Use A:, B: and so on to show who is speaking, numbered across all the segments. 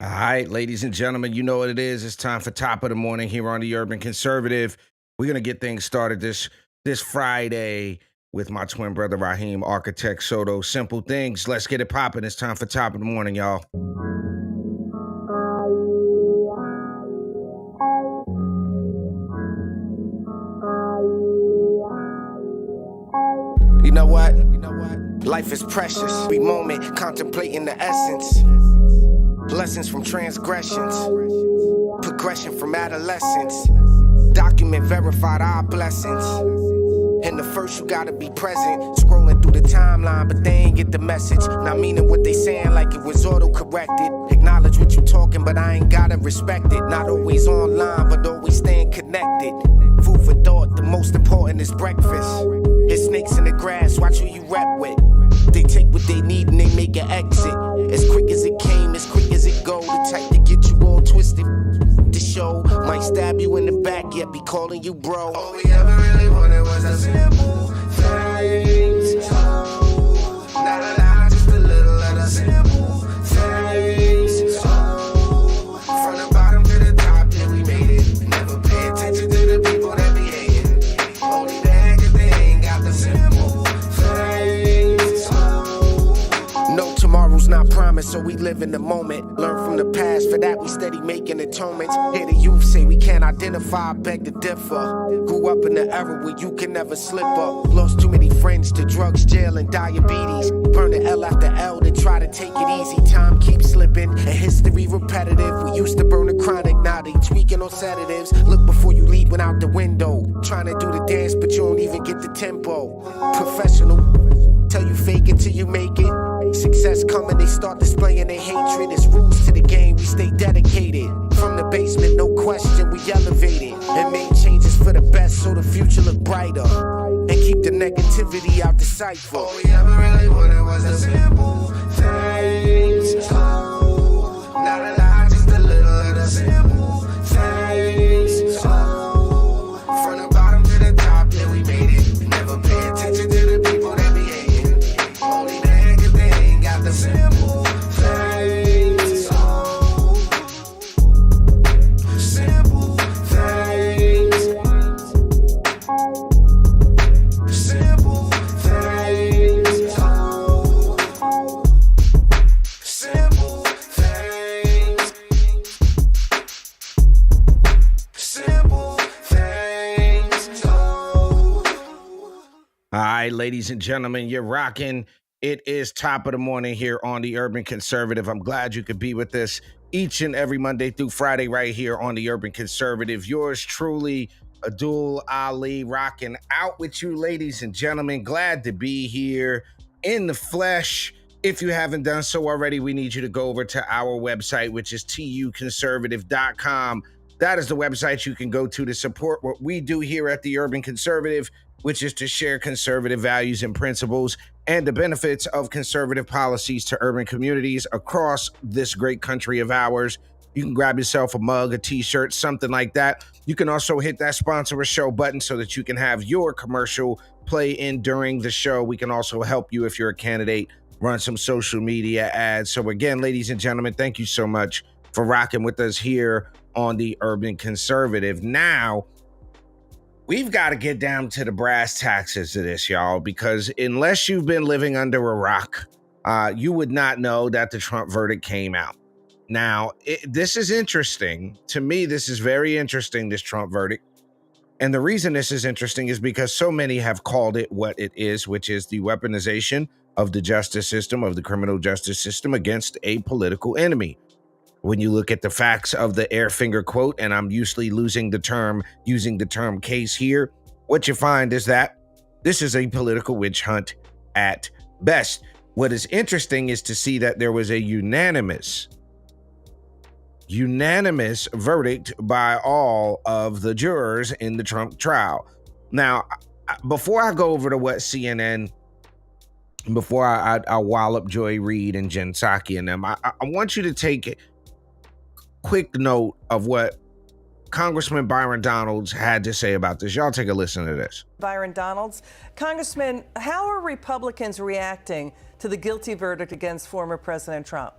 A: All right, ladies and gentlemen, you know what it is. It's time for top of the morning here on the Urban Conservative. We're gonna get things started this Friday with my twin brother Raheem, Architect Soto. Simple things. Let's get it popping. It's time for top of the morning, y'all. You know what? Life is precious. Every moment contemplating the essence. Lessons from transgressions. Progression from adolescence. Document verified our blessings. And the first you gotta be present. Scrolling through the timeline, but they ain't get the message. Not meaning what they saying like it was auto-corrected. Acknowledge what you talking, but I ain't gotta respect it. Not always online, but always staying connected. Food for thought, the most important is breakfast. There's snakes in the grass, watch who you rap with. They take what they need and they make an exit. As quick as it came, as quick as it go. The type to get you all twisted. The show might stab you in the back, yet be calling you bro. All we ever really wanted was a simple things. Not a lot, just a little of the simple things. From the bottom to the top, yeah, we made it. Never pay attention to the people that be hating. Only bad cause they ain't got the simple things. No tomorrow's not promised, so we live in the moment. Learn from the past, for that we steady making atonements. Hear the youth say we can't identify, beg to differ. Grew up in the era where you can never slip up. Lost too many friends to drugs, jail, and diabetes. Burn the L after L to try to take it easy. Time keeps slipping, and history repetitive. We used to burn the chronic, now they tweaking on sedatives. Look before you leaping out the window. Trying to do the dance, but you don't even get the tempo. Professional, tell you fake it till you make it. Success coming, they start displaying their hatred. It's rules to the game, we stay dedicated. From the basement, no question, we elevated. And made changes for the best so the future look brighter. And keep the negativity out the cipher. All we ever really wanted was a simple things. Not a lot, just a little of the simple things. From the bottom to the top, yeah, we made it. Never pay attention to the people that be hating. Only bad cause they ain't got the simple things. Simple things. Simple things. Simple things. Simple things. All right, ladies and gentlemen, you're rocking. It is top of the morning here on the Urban Conservative. I'm glad you could be with us each and every Monday through Friday right here on the Urban Conservative. Yours truly, Abdul Ali, rocking out with you, ladies and gentlemen. Glad to be here in the flesh. If you haven't done so already, we need you to go over to our website, which is TUCONSERVATIVE.com. That is the website you can go to support what we do here at the Urban Conservative, which is to share conservative values and principles and the benefits of conservative policies to urban communities across this great country of ours. You can grab yourself a mug, a t-shirt, something like that. You can also hit that sponsor a show button so that you can have your commercial play in during the show. We can also help you if you're a candidate, run some social media ads. So again, ladies and gentlemen, thank you so much for rocking with us here on the Urban Conservative. Now, we've got to get down to the brass taxes of this, y'all, because unless you've been living under a rock, you would not know that the Trump verdict came out. Now, this is interesting. To me, this is very interesting, this Trump verdict. And the reason this is interesting is because so many have called it what it is, which is the weaponization of the justice system, of the criminal justice system against a political enemy. When you look at the facts of the Airfinger quote, and I'm usually using the term case here, what you find is that this is a political witch hunt at best. What is interesting is to see that there was a unanimous verdict by all of the jurors in the Trump trial. Now, before I go over to what CNN, before I wallop Joy Reid and Jen Psaki and them, I want you to take quick note of what Congressman Byron Donalds had to say about this. Y'all take a listen to this.
B: Byron Donalds. Congressman, how are Republicans reacting to the guilty verdict against former President Trump?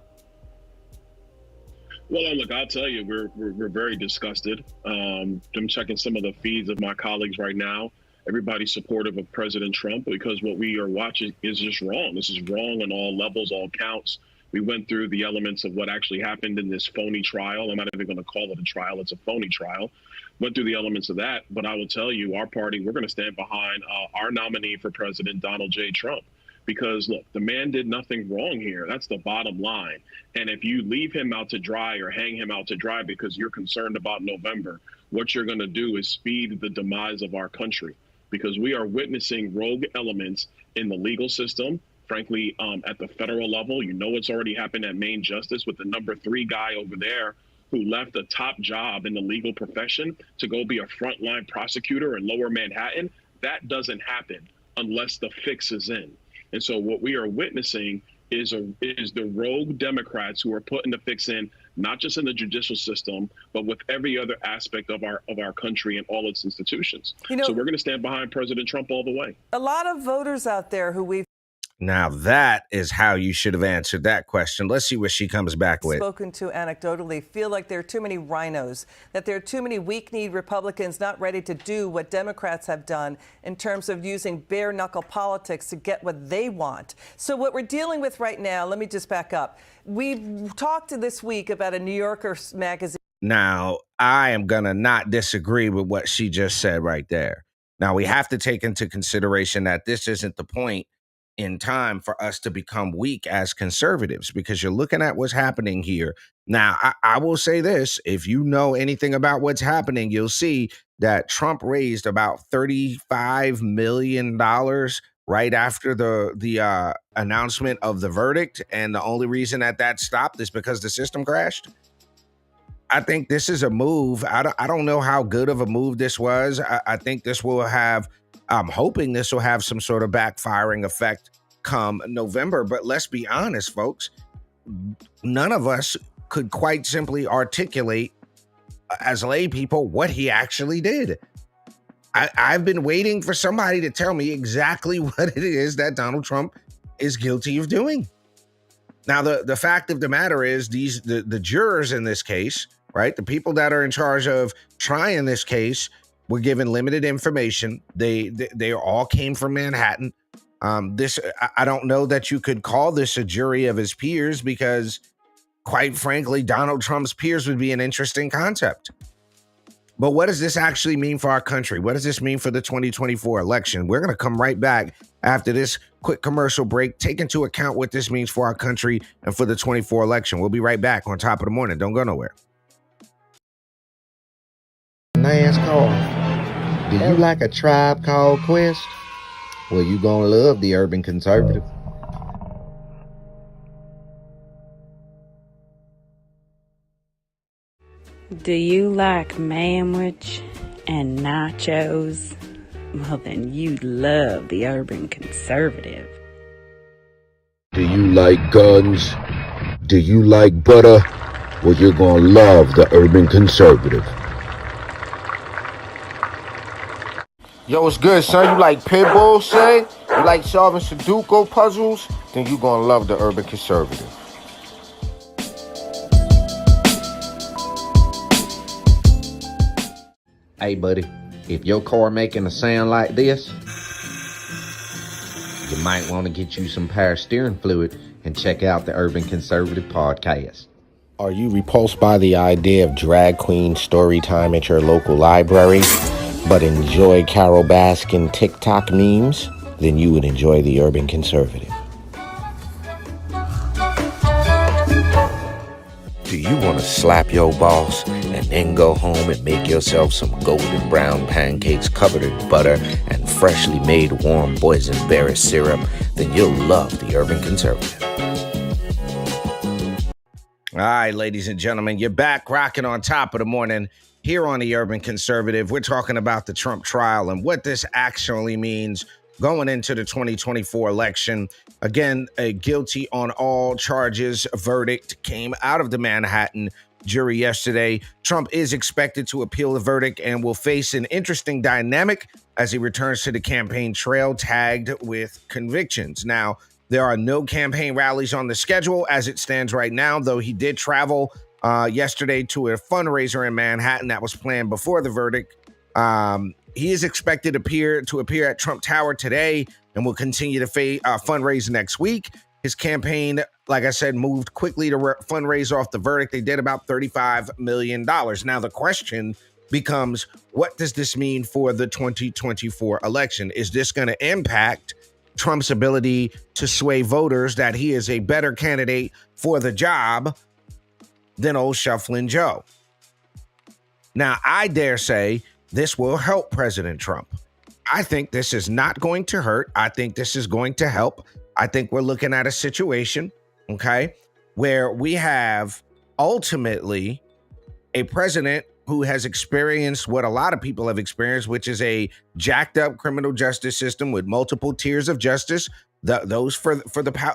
C: Well, look, I'll tell you, we're very disgusted. I'm checking some of the feeds of my colleagues right now. Everybody's supportive of President Trump because what we are watching is just wrong. This is wrong on all levels, all counts. We went through the elements of what actually happened in this phony trial. I'm not even going to call it a trial. It's a phony trial. Went through the elements of that. But I will tell you, our party, we're going to stand behind our nominee for president, Donald J. Trump. Because, look, the man did nothing wrong here. That's the bottom line. And if you leave him out to dry or hang him out to dry because you're concerned about November, what you're going to do is speed the demise of our country, because we are witnessing rogue elements in the legal system. Frankly, at the federal level, you know, it's already happened at Maine Justice with the #3 guy over there who left a top job in the legal profession to go be a frontline prosecutor in Lower Manhattan. That doesn't happen unless the fix is in. And so what we are witnessing is the rogue Democrats who are putting the fix in, not just in the judicial system, but with every other aspect of our country and all its institutions.
B: You know,
C: so we're going to stand behind President Trump all the way.
B: A lot of voters out there who we've
D: Now that is how you should have answered that question. Let's see what she comes back with.
B: spoken to anecdotally feel like there are too many rhinos, that there are too many weak-kneed Republicans not ready to do what Democrats have done in terms of using bare-knuckle politics to get what they want. So what we're dealing with right now, let me just back up. We've talked this week about a New Yorker magazine.
D: Now, I am going to not disagree with what she just said right there. Now, we have to take into consideration that this isn't the point in time for us to become weak as conservatives, because you're looking at what's happening here. Now, I will say this. If you know anything about what's happening, you'll see that Trump raised about $35 million right after the announcement of the verdict. And the only reason that stopped is because the system crashed. I think this is a move. I don't know how good of a move this was. I think this will have, I'm hoping this will have some sort of backfiring effect come November. But let's be honest, folks, none of us could quite simply articulate as lay people what he actually did. I've been waiting for somebody to tell me exactly what it is that Donald Trump is guilty of doing. Now, the fact of the matter is the jurors in this case, right, the people that are in charge of trying this case were given limited information. They all came from Manhattan. I don't know that you could call this a jury of his peers, because quite frankly, Donald Trump's peers would be an interesting concept. But what does this actually mean for our country? What does this mean for the 2024 election? We're going to come right back after this quick commercial break, take into account what this means for our country and for the 24 election. We'll be right back on Top of the Morning. Don't go nowhere.
E: NASCAR. Do you like a Tribe Called Quest? Well, you gonna love the Urban Conservative.
F: Do you like manwich and nachos? Well, then you'd love the Urban Conservative.
G: Do you like guns? Do you like butter? Well, you're gonna love the Urban Conservative.
H: Yo, what's good, son? You like pit bulls, say? You like solving Sudoku puzzles? Then you gonna love the Urban Conservative.
E: Hey, buddy, if your car making a sound like this, you might want to get you some power steering fluid and check out the Urban Conservative podcast.
H: Are you repulsed by the idea of drag queen story time at your local library, but enjoy Carol Baskin TikTok memes? Then you would enjoy the Urban Conservative.
D: Do you want to slap your boss and then go home and make yourself some golden brown pancakes covered in butter and freshly made warm boysenberry syrup? Then you'll love the Urban Conservative. All right, ladies and gentlemen, you're back rocking on Top of the Morning here on the Urban Conservative. We're talking about the Trump trial and what this actually means going into the 2024 election. Again, a guilty on all charges verdict came out of the Manhattan jury yesterday. Trump is expected to appeal the verdict and will face an interesting dynamic as he returns to the campaign trail tagged with convictions. Now, there are no campaign rallies on the schedule as it stands right now, though he did travel yesterday to a fundraiser in Manhattan that was planned before the verdict. He is expected to appear at Trump Tower today and will continue to fundraise next week. His campaign, like I said, moved quickly to fundraise off the verdict. They did about $35 million. Now, the question becomes, what does this mean for the 2024 election? Is this going to impact Trump's ability to sway voters that he is a better candidate for the job than old Shuffling Joe? Now, I dare say this will help President Trump. I think this is not going to hurt. I think this is going to help. I think we're looking at a situation, okay, where we have ultimately a president who has experienced what a lot of people have experienced, which is a jacked up criminal justice system with multiple tiers of justice. Those for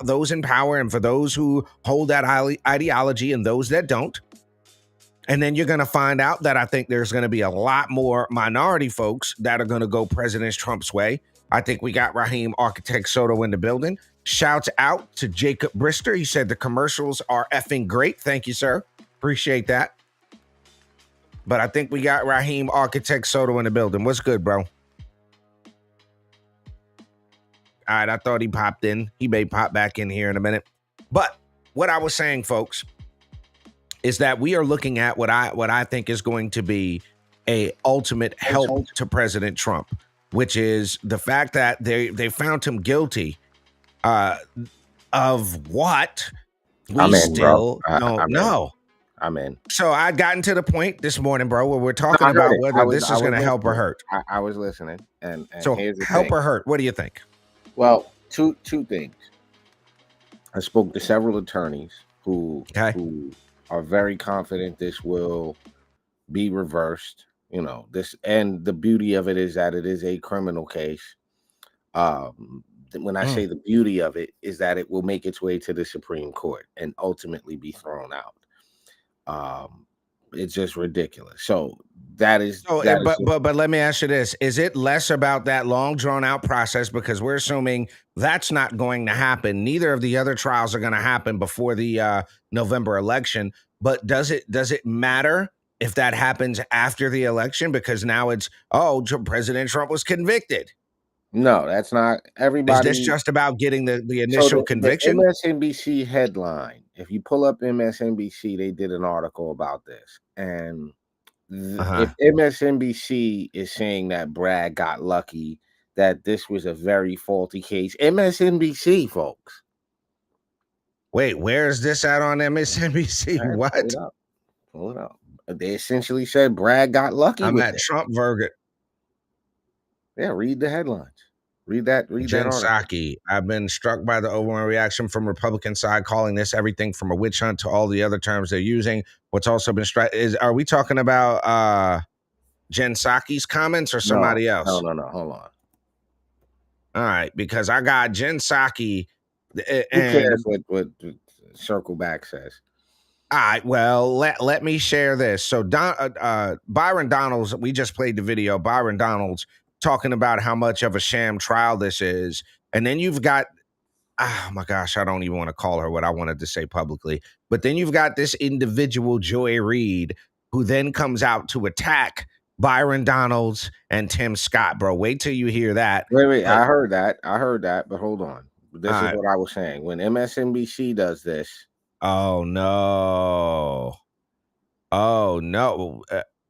D: those in power and for those who hold that ideology and those that don't. And then you're going to find out that I think there's going to be a lot more minority folks that are going to go President Trump's way. I think we got Raheem Architect Soto in the building. Shouts out to Jacob Brister. He said the commercials are effing great. Thank you, sir. Appreciate that. But I think we got Raheem Architect Soto in the building. What's good, bro? All right, I thought he popped in. He may pop back in here in a minute. But what I was saying, folks, is that we are looking at what I think is going to be a ultimate help to President Trump, which is the fact that they found him guilty of what we still don't know.
H: I'm in.
D: So I'd gotten to the point this morning, bro, where we're talking about whether this is going to help or hurt.
H: I was listening, and
D: so
H: here's the
D: help
H: thing.
D: or hurt. What do you think?
H: Well, two things. I spoke to several attorneys who are very confident this will be reversed. You know, this, and the beauty of it is that it is a criminal case. When I say the beauty of it is that it will make its way to the Supreme Court and ultimately be thrown out. It's just ridiculous. So that is.
D: But let me ask you this: is it less about that long drawn out process, because we're assuming that's not going to happen? Neither of the other trials are going to happen before the November election. But does it matter if that happens after the election? Because now it's President Trump was convicted.
H: No, that's not everybody.
D: Is this just about getting the initial conviction?
H: The MSNBC headline. If you pull up MSNBC, they did an article about this. And if MSNBC is saying that Bragg got lucky, that this was a very faulty case, MSNBC, folks.
D: Wait, where is this at on MSNBC?
H: Right,
D: what?
H: Pull it up. They essentially said Bragg got lucky.
D: I'm at Trump Verdict.
H: Yeah, read the headlines. Read that.
D: Jen Psaki, I've been struck by the overwhelming reaction from Republican side, calling this everything from a witch hunt to all the other terms they're using. What's also been struck are we talking about Jen Psaki's comments or somebody else?
H: No. Hold on.
D: All right, because I got Jen Psaki.
H: Who cares what Circle Back says?
D: All right, well, let me share this. So Byron Donalds, we just played the video. Byron Donalds talking about how much of a sham trial this is. And then you've got, oh my gosh, I don't even want to call her what I wanted to say publicly. But then you've got this individual, Joy Reid, who then comes out to attack Byron Donalds and Tim Scott, bro. Wait till you hear that.
H: Wait. I heard that. But hold on. This is what I was saying. When MSNBC does this.
D: Oh, no.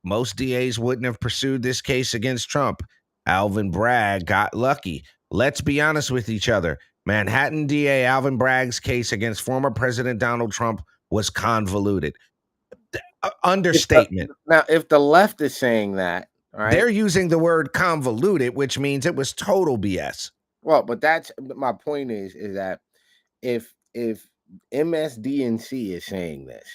D: Most DAs wouldn't have pursued this case against Trump. Alvin Bragg got lucky. Let's be honest with each other. Manhattan DA Alvin Bragg's case against former President Donald Trump was convoluted. Understatement.
H: If the left is saying that, right,
D: they're using the word convoluted, which means it was total BS.
H: Well, but that's my point is that if MSDNC is saying this,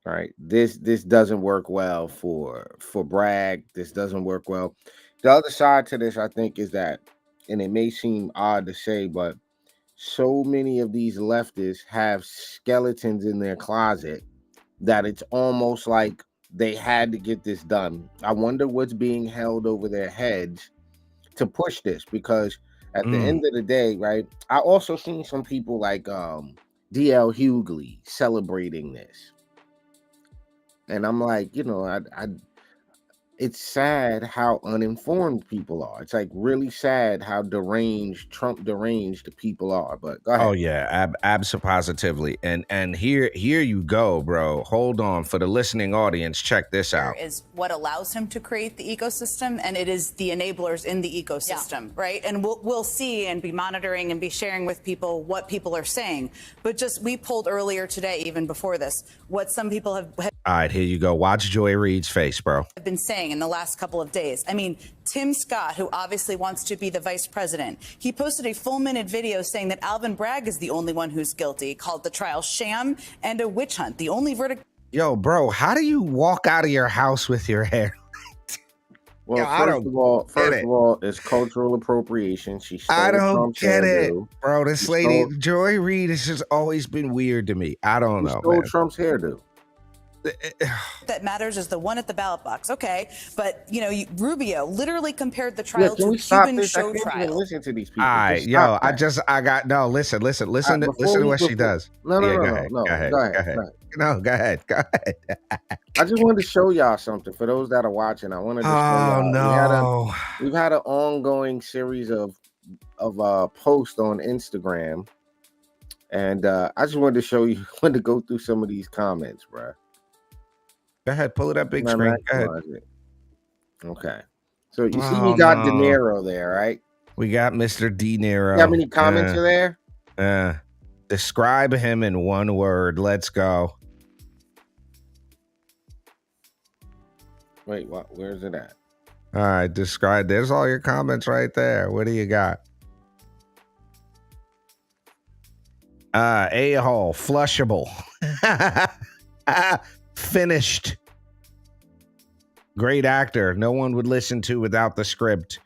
H: right, this doesn't work well for Bragg. This doesn't work well. The other side to this, I think, is that, and it may seem odd to say, but so many of these leftists have skeletons in their closet that it's almost like they had to get this done. I wonder what's being held over their heads to push this, because at the end of the day, right, I also seen some people like
E: DL Hughley celebrating this. And I'm like, you know, it's sad how uninformed people are. It's like really sad how Trump deranged people are. But go ahead.
D: Oh yeah, absolutely. And here you go, bro. Hold on for the listening audience. Check this out.
I: Is what allows him to create the ecosystem, and it is the enablers in the ecosystem, right? And we'll see and be monitoring and be sharing with people what people are saying. But just we polled earlier today, even before this, what some people have
D: All right, here you go. Watch Joy Reid's face, bro.
I: been saying in the last couple of days. I mean, Tim Scott, who obviously wants to be the vice president, he posted a full-minute video saying that Alvin Bragg is the only one who's guilty, called the trial sham and a witch hunt. The only verdict.
D: Yo, bro, how do you walk out of your house with your hair?
E: Well, first of all, it's cultural appropriation.
D: I don't
E: Trump's
D: get it,
E: hairdo.
D: bro. This lady, Joy Reid, has just always been weird to me. I don't know,
E: stole
D: man.
E: Trump's hairdo.
I: That matters is the one at the ballot box. Okay, but you know, Rubio literally compared the trial to a Cuban show trial.
E: Listen to these people.
D: All right, yo, I got no. Listen to what she does.
E: No,
D: Go ahead. No, go ahead.
E: I just wanted to show y'all something for those that are watching. I wanted to show y'all.
D: No.
E: We've had an ongoing series of posts on Instagram, and I just wanted to show you. Wanted to go through some of these comments, bro.
D: Go ahead, pull it up big screen. Go ahead.
E: Okay. So you see we got De Niro there, right?
D: We got Mr. De Niro.
E: How many comments are there?
D: Describe him in one word. Let's go.
E: Wait, what? Where's it at?
D: All right, describe. There's all your comments right there. What do you got? A-hole, flushable. Finished. Great actor. No one would listen to without the script.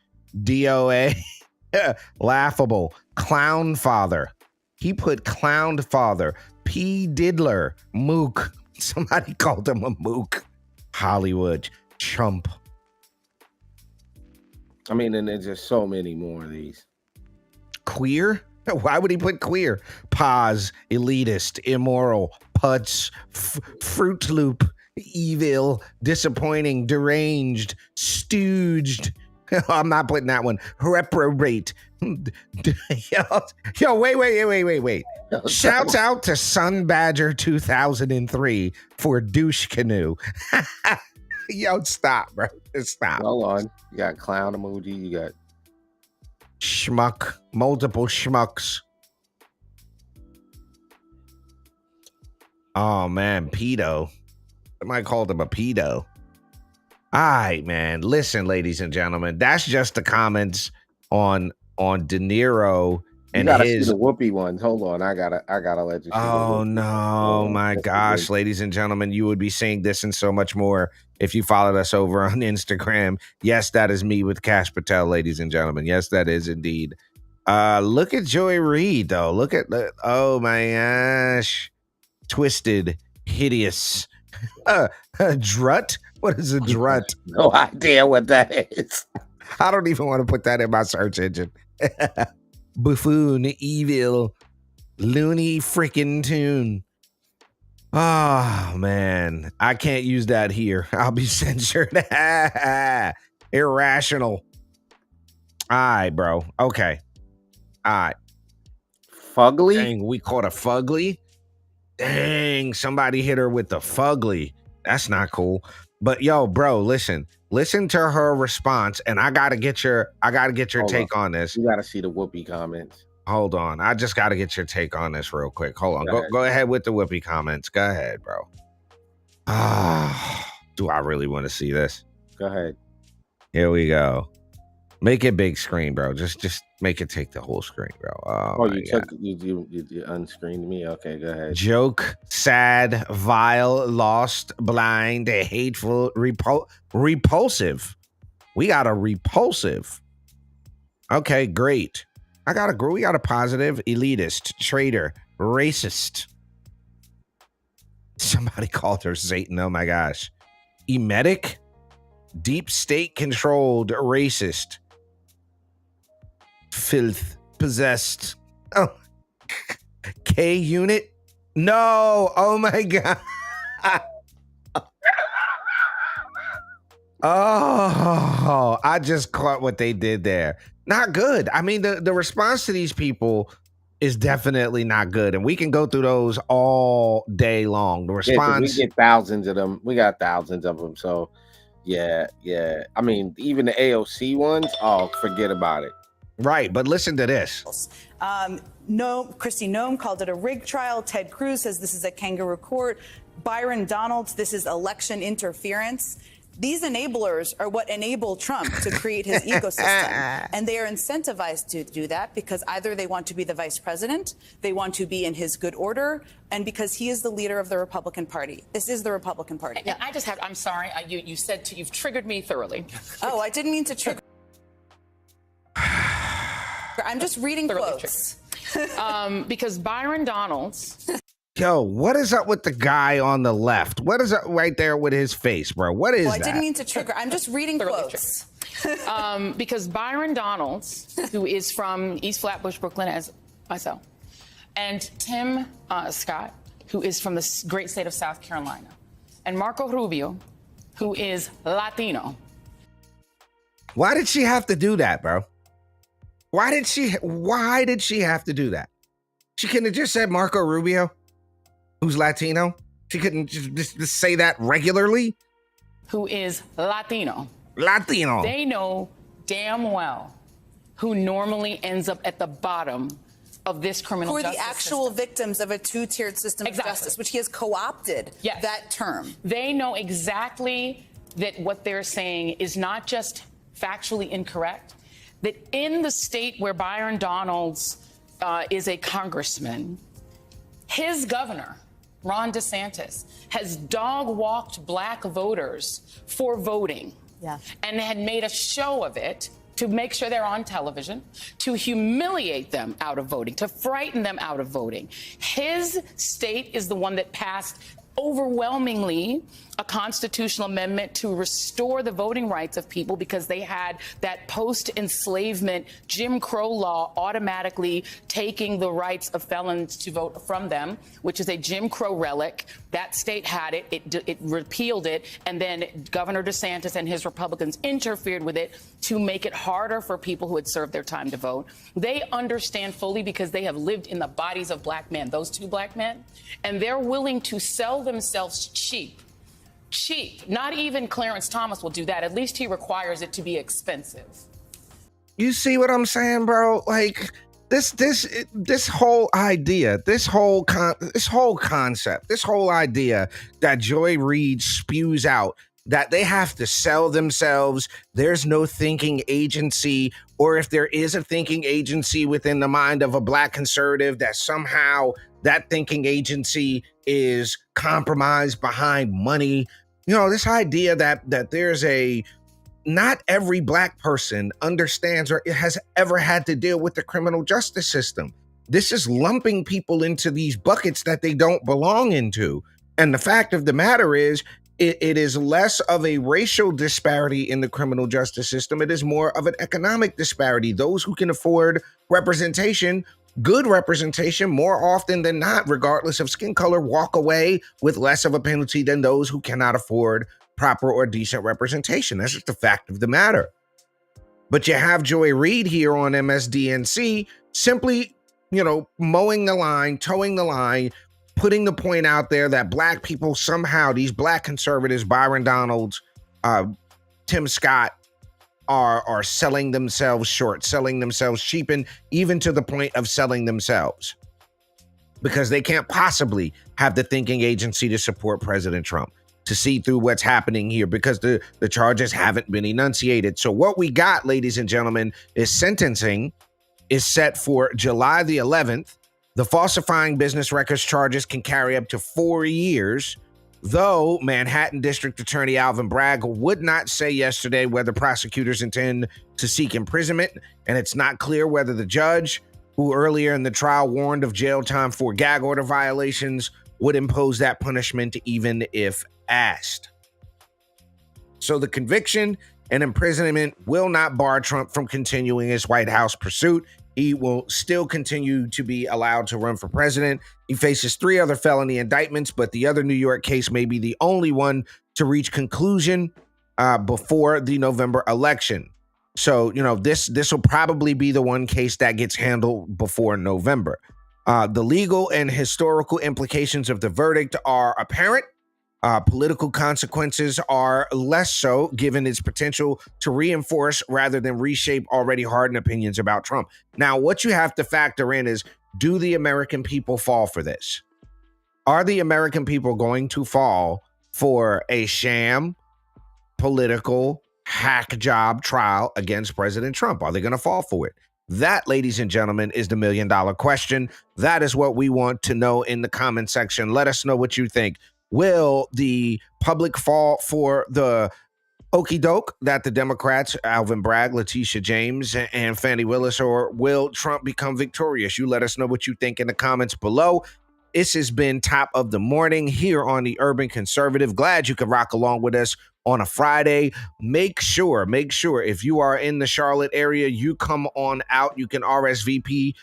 D: DOA. Laughable. Clown father. He put clown father. P. Diddler. Mook. Somebody called him a mook. Hollywood. Chump.
E: I mean, and there's just so many more of these.
D: Queer? Why would he put queer? Pause, elitist, immoral, putz, Fruit Loop, evil, disappointing, deranged, stooged. I'm not putting that one. Reprobate. Yo, wait. Shouts out to Sun Badger 2003 for douche canoe. Yo, stop, bro. Just stop.
E: Hold on. You got clown emoji. You got
D: schmuck, multiple schmucks. Oh man, pedo. Somebody called him a pedo. All right, man. Listen, ladies and gentlemen, that's just the comments on De Niro and his.
E: See the whoopee ones. Hold on, I gotta let you see.
D: Oh no, my gosh, ladies and gentlemen, you would be seeing this and so much more if you followed us over on Instagram. Yes, that is me with Cash Patel, ladies and gentlemen. Yes, that is indeed. Look at Joy Reid, though. Look at oh my gosh. Twisted, hideous. Drut? What is a drut?
E: No idea what that is.
D: I don't even want to put that in my search engine. Buffoon, evil, loony freaking tune. Oh man, I can't use that here. I'll be censored. Irrational. All right, bro. Okay. All right.
E: Fugly?
D: Dang, we caught a fugly. Dang, somebody hit her with the fugly. That's not cool. But yo, bro, listen to her response, and I gotta get your take on this.
E: You gotta see the whoopee comments.
D: Hold on, I just gotta get your take on this real quick. Hold on, go ahead with the whoopee comments. Go ahead, bro. Do I really want to see this?
E: Go ahead.
D: Here we go. Make it big screen, bro. Just make it take the whole screen, bro.
E: You unscreened me. Okay, go ahead.
D: Joke, sad, vile, lost, blind, hateful, repulsive. We got a repulsive. Okay, great. We got a positive, elitist, traitor, racist. Somebody called her Satan. Oh my gosh. Emetic, deep state controlled, racist. Filth, possessed. Oh. K unit, No. Oh my God. Oh, I just caught what they did there. Not good. I mean, the response to these people is definitely not good. And we can go through those all day long. The
E: Yeah, 'cause we
D: response,
E: get thousands of them. We got thousands of them. So yeah. I mean, even the AOC ones, oh, forget about it.
D: right. But listen to this.
I: No, Kristi Noem called it a rigged trial. Ted Cruz says this is a kangaroo court. Byron Donalds, this is election interference. These enablers are what enable Trump to create his ecosystem. And they are incentivized to do that because either they want to be the vice president, they want to be in his good order, and because he is the leader of the Republican Party. This is the Republican Party.
J: And I just have, I'm sorry, you said you've triggered me thoroughly.
I: Oh, I didn't mean to trigger. I'm just reading quotes.
J: Because Byron Donalds.
D: Yo, what is up with the guy on the left? What is up right there with his face, bro? What is that?
I: I didn't mean to trigger. I'm just reading quotes.
J: Because Byron Donalds, who is from East Flatbush, Brooklyn, as myself, and Tim Scott, who is from the great state of South Carolina, and Marco Rubio, who is Latino.
D: Why did she have to do that, bro? Why did she have to do that? She couldn't have just said Marco Rubio, who's Latino. She couldn't just say that regularly.
J: Who is Latino.
D: Latino.
J: They know damn well who normally ends up at the bottom of this criminal justice
I: system. Who are the actual victims of a two-tiered system of justice, which he has co-opted that term.
J: They know exactly that what they're saying is not just factually incorrect, that in the state where Byron Donalds is a congressman, his governor, Ron DeSantis, has dog-walked black voters for voting and had made a show of it to make sure they're on television, to humiliate them out of voting, to frighten them out of voting. His state is the one that passed overwhelmingly a constitutional amendment to restore the voting rights of people because they had that post-enslavement Jim Crow law automatically taking the rights of felons to vote from them, which is a Jim Crow relic. That state had it. It repealed it. And then Governor DeSantis and his Republicans interfered with it to make it harder for people who had served their time to vote. They understand fully because they have lived in the bodies of black men, those two black men, and they're willing to sell themselves cheap. Not even Clarence Thomas will do that. At least he requires it to be expensive.
D: You see what I'm saying, bro? Like this whole idea, this whole concept, this whole idea that Joy Reid spews out, that they have to sell themselves. There's no thinking agency, or if there is a thinking agency within the mind of a black conservative, that somehow that thinking agency is compromised behind money. You know, this idea that there's not every black person understands or has ever had to deal with the criminal justice system. This is lumping people into these buckets that they don't belong into. And the fact of the matter is, it is less of a racial disparity in the criminal justice system. It is more of an economic disparity. Those who can afford representation, good representation, more often than not, regardless of skin color, walk away with less of a penalty than those who cannot afford proper or decent representation. That's just the fact of the matter. But you have Joy Reid here on MSDNC simply, mowing the line, towing the line, putting the point out there that black people somehow, these black conservatives, Byron Donalds, Tim Scott, are selling themselves short, selling themselves cheap, and even to the point of selling themselves, because they can't possibly have the thinking agency to support President Trump, to see through what's happening here, because the charges haven't been enunciated. So what we got, ladies and gentlemen, is sentencing is set for July the 11th. The falsifying business records charges can carry up to 4 years, though Manhattan District Attorney Alvin Bragg would not say yesterday whether prosecutors intend to seek imprisonment, and it's not clear whether the judge, who earlier in the trial warned of jail time for gag order violations, would impose that punishment even if asked. So the conviction and imprisonment will not bar Trump from continuing his White House pursuit. He will still continue to be allowed to run for president. He faces 3 other felony indictments, but the other New York case may be the only one to reach conclusion before the November election. So, this will probably be the one case that gets handled before November. The legal and historical implications of the verdict are apparent. Political consequences are less so, given its potential to reinforce rather than reshape already hardened opinions about Trump. Now, what you have to factor in is, do the American people fall for this? Are the American people going to fall for a sham political hack job trial against President Trump? Are they going to fall for it? That, ladies and gentlemen, is the $1 million question. That is what we want to know in the comment section. Let us know what you think. Will the public fall for the okie doke that the Democrats, Alvin Bragg, Letitia James, and Fani Willis, or will Trump become victorious? You let us know what you think in the comments below. This has been Top of the Morning here on the Urban Conservative. Glad you could rock along with us on a Friday. Make sure if you are in the Charlotte area, you come on out. You can RSVP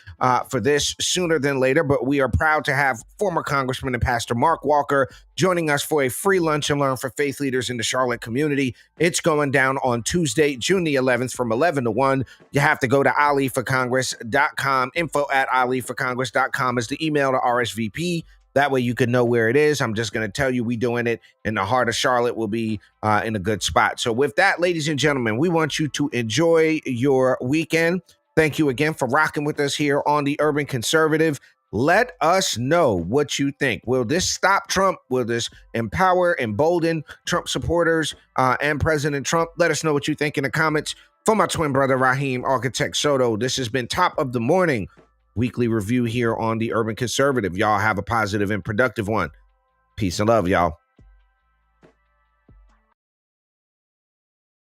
D: for this sooner than later, but we are proud to have former Congressman and Pastor Mark Walker joining us for a free lunch and learn for faith leaders in the Charlotte community. It's going down on Tuesday, June the 11th from 11 to 1. You have to go to aliforcongress.com. info@aliforcongress.com is the email to RSVP. That way you can know where it is. I'm just going to tell you we doing it in the heart of Charlotte. Will be in a good spot. So with that, ladies and gentlemen, we want you to enjoy your weekend. Thank you again for rocking with us here on the Urban Conservative. Let us know what you think. Will this stop Trump? Will this empower, embolden Trump supporters and President Trump? Let us know what you think in the comments. For my twin brother, Raheem Architect Soto, this has been Top of the Morning weekly review here on the Urban Conservative. Y'all have a positive and productive one. Peace and love, y'all.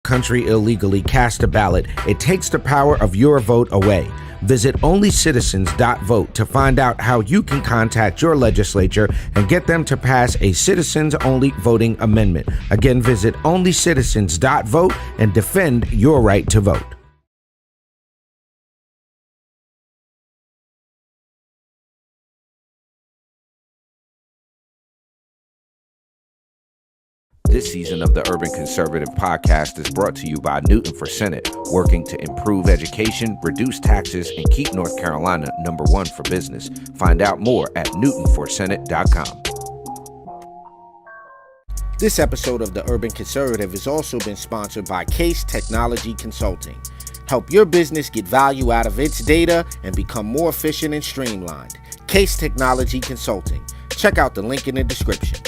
D: Country illegally cast a ballot. It takes the power of your vote away. Visit onlycitizens.vote to find out how you can contact your legislature and get them to pass a citizens-only voting amendment. Again, visit onlycitizens.vote and defend your right to vote. This season of the Urban Conservative Podcast is brought to you by Newton for Senate, working to improve education, reduce taxes, and keep North Carolina #1 for business. Find out more at newtonforsenate.com. This episode of the Urban Conservative has also been sponsored by Case Technology Consulting. Help your business get value out of its data and become more efficient and streamlined. Case Technology Consulting. Check out the link in the description.